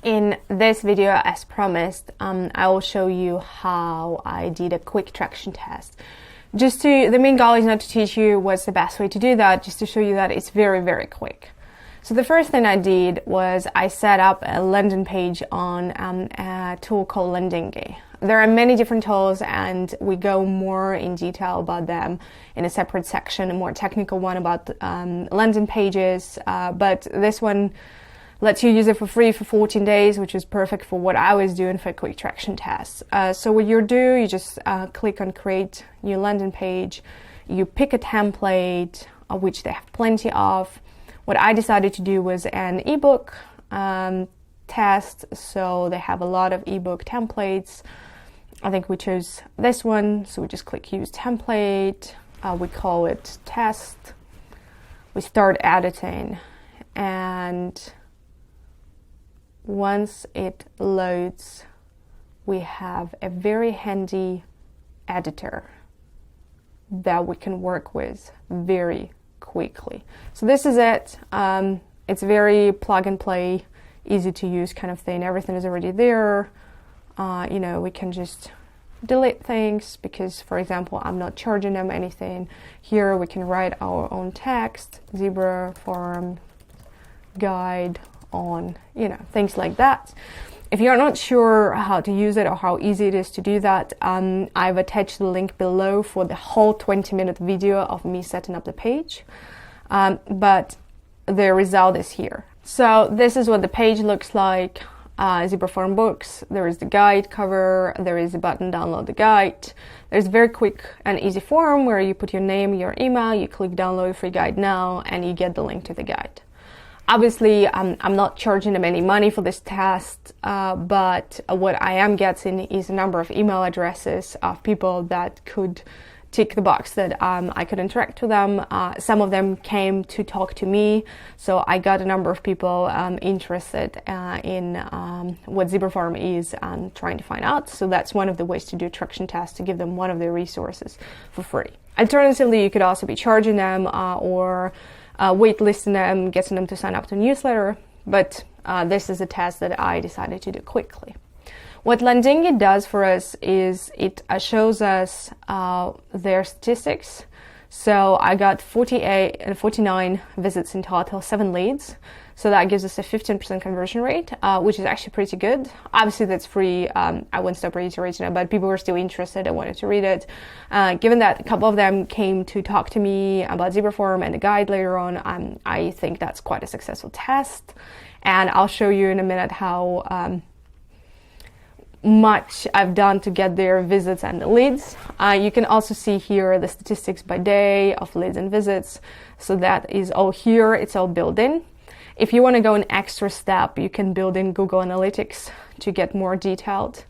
In this video, as promised, I will show you how I did a quick traction test. The main goal is not to teach you what's the best way to do that, just to show you that it's very, very quick. So the first thing I did was I set up a landing page on a tool called Landingy. There are many different tools, and we go more in detail about them in a separate section, a more technical one about landing pages, but this one lets you use it for free for 14 days, which is perfect for what I was doing for quick traction tests. So what you do, you just click on create new landing page, you pick a template, which they have plenty of. What I decided to do was an ebook test, so they have a lot of ebook templates. I think we chose this one, so we just click use template, we call it test, we start editing, and once it loads, we have a very handy editor that we can work with very quickly. So this is it. It's very plug and play, easy to use kind of thing. Everything is already there. We can just delete things because, for example, I'm not charging them anything. Here we can write our own text, zebra farm guide on, things like that. If you're not sure how to use it or how easy it is to do that, I've attached the link below for the whole 20-minute video of me setting up the page. But the result is here. So this is what the page looks like. Zebra Farm Books, there is the guide cover, there is a button download the guide. There's a very quick and easy form where you put your name, your email, you click download free guide now, and you get the link to the guide. Obviously, I'm not charging them any money for this test, but what I am getting is a number of email addresses of people that could tick the box that I could interact with them. Some of them came to talk to me, so I got a number of people interested in what Zebra Farm is and trying to find out. So that's one of the ways to do a traction test, to give them one of the resources for free. Alternatively, you could also be charging them or waitlisting them, getting them to sign up to a newsletter, but this is a test that I decided to do quickly. What Landingy does for us is it shows us their statistics. So I got 49 visits in total, 7 leads. So that gives us a 15% conversion rate, which is actually pretty good. Obviously, that's free. I won't stop reiterating it, but people were still interested and wanted to read it. Given that a couple of them came to talk to me about Zebra Farm and the guide later on, I think that's quite a successful test. And I'll show you in a minute how much I've done to get their visits and the leads. You can also see here the statistics by day of leads and visits. So that is all here. It's all built in. If you want to go an extra step, you can build in Google Analytics to get more detailed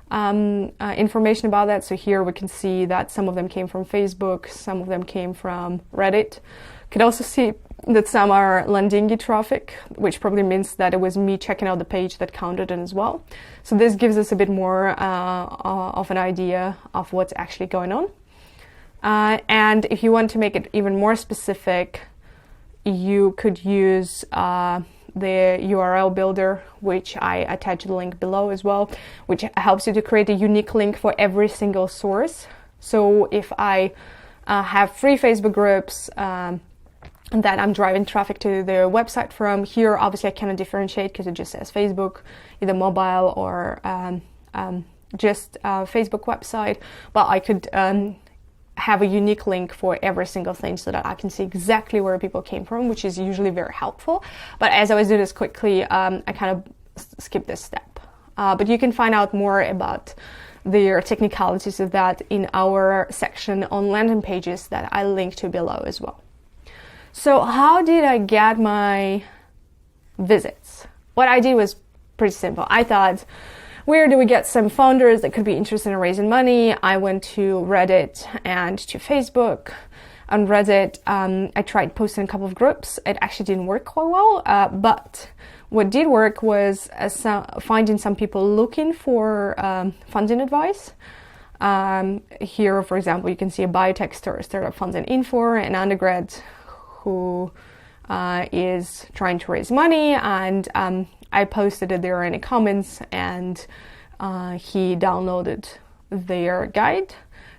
information about that. So here we can see that some of them came from Facebook, some of them came from Reddit. You can also see that some are Landingy traffic, which probably means that it was me checking out the page that counted in as well. So this gives us a bit more of an idea of what's actually going on. And if you want to make it even more specific, you could use the URL builder, which I attach the link below as well, which helps you to create a unique link for every single source. So if I have free Facebook groups that I'm driving traffic to their website from, here obviously I cannot differentiate because it just says Facebook, either mobile or just Facebook website, but I could have a unique link for every single thing so that I can see exactly where people came from, which is usually very helpful. But as I was doing this quickly, I kind of skipped this step. But you can find out more about the technicalities of that in our section on landing pages that I link to below as well. So how did I get my visits? What I did was pretty simple. I thought, where do we get some founders that could be interested in raising money? I went to Reddit and to Facebook. On Reddit, I tried posting a couple of groups. It actually didn't work quite well, but what did work was finding some people looking for funding advice. Here, for example, you can see a biotech startup funding info, an undergrad who is trying to raise money, and I posted it there in the comments, and he downloaded their guide.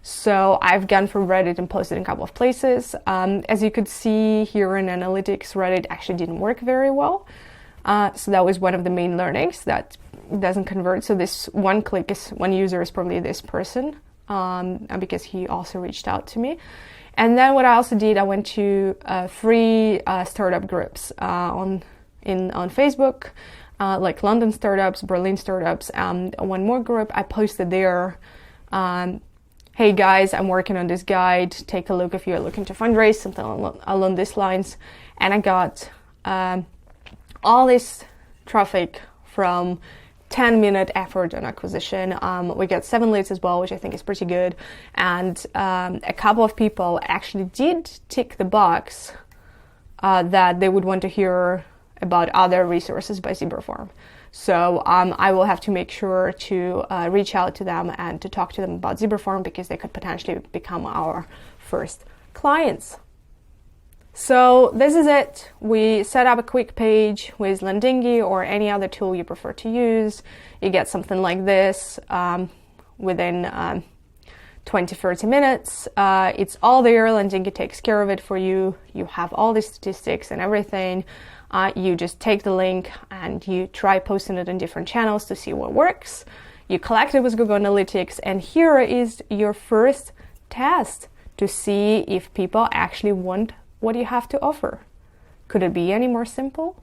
So I've gone from Reddit and posted in a couple of places. As you could see here in analytics, Reddit actually didn't work very well. So that was one of the main learnings, that it doesn't convert. So this one user is probably this person, because he also reached out to me. And then what I also did, I went to free startup groups on Facebook, like London startups, Berlin startups. One more group I posted there. Hey guys, I'm working on this guide. Take a look if you're looking to fundraise, something along these lines. And I got all this traffic from 10-minute effort on acquisition. We got 7 leads as well, which I think is pretty good. And a couple of people actually did tick the box that they would want to hear about other resources by ZebraForm. So I will have to make sure to reach out to them and to talk to them about ZebraForm, because they could potentially become our first clients. So this is it. We set up a quick page with Landingi or any other tool you prefer to use. You get something like this within 20-30 minutes. It's all there. Landingi takes care of it for you. You have all the statistics and everything. You just take the link and you try posting it in different channels to see what works. You collect it with Google Analytics, and here is your first test to see if people actually want what you have to offer. Could it be any more simple?